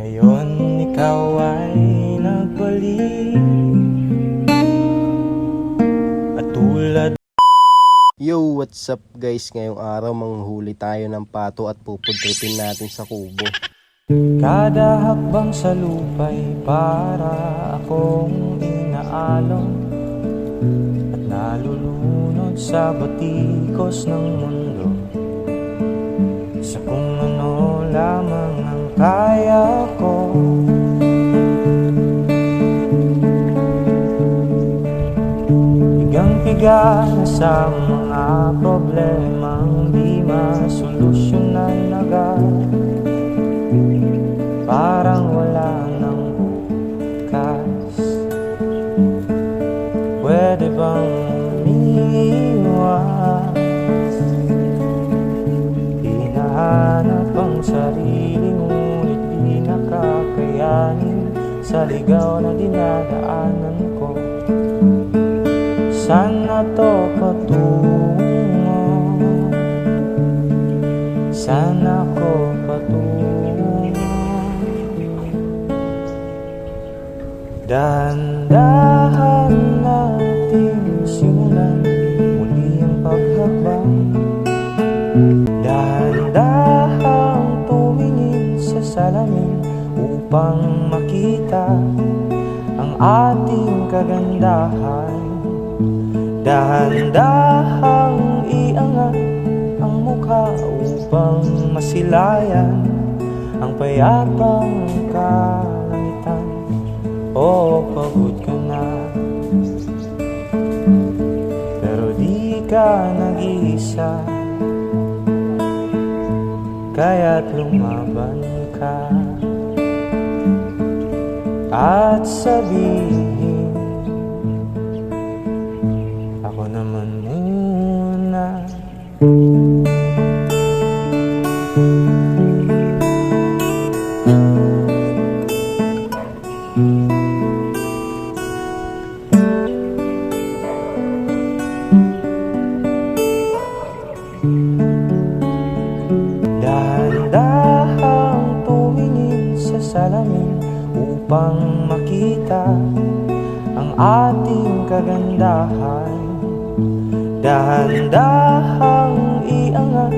Ngayon ikaw ay nagbalik at tulad. Yo, what's up guys? Ngayong araw manghuli tayo ng pato at pupudritin natin sa kubo. Kada hakbang sa lupa'y para akong inaalon at nalulunod sa batikos ng mundo, sa kung ano lamang ang kaya ko. Higang-higa na sa mga problemang di masolusyonan agad, parang wala nang bukas. Pwede bang umiwas? Hinahanap ang sarili ngunit di nakakayanin sa ligaw na dinadaanan ko. Sana to patungo, sana ko patungo. Dahan-dahan natin simulan muli ang paghakbang. Dahan-dahang tumingin sa salamin upang makita ang ating kagandahan. Dahan-dahang iangat ang mukha upang masilayan ang payapang kalangitan. O pagod ka na, pero di ka nag-iisa, kaya't lumaban ka at sabihin, ako naman muna. Dahan-dahang tumingin sa salamin upang makita ang ating kagandahan. Dahan-dahang iangat